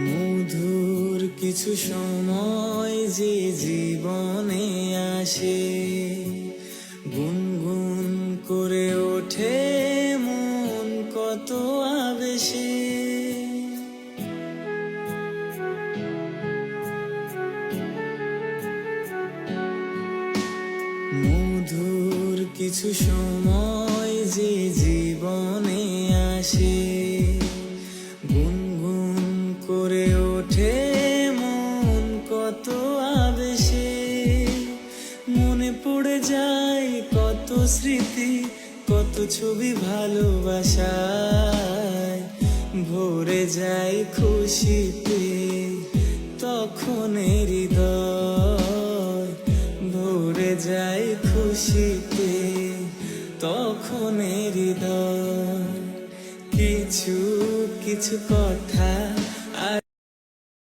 মধুর কিছু সময় যে জীবনে আসে, গুনগুন করে ওঠে মন কত আবেশে। মধুর কিছু সময় যে জীবনে আসে, গুনগুন করে ওঠে মন কত আবেশে। মনে পড়ে যায় কত স্মৃতি, কত ছবি ভালোবাসায়, ভরে যায় খুশিতে তখন হৃদয়, ভরে যায় খুশিতে তখন হৃদয়। কিছু কিছু কথা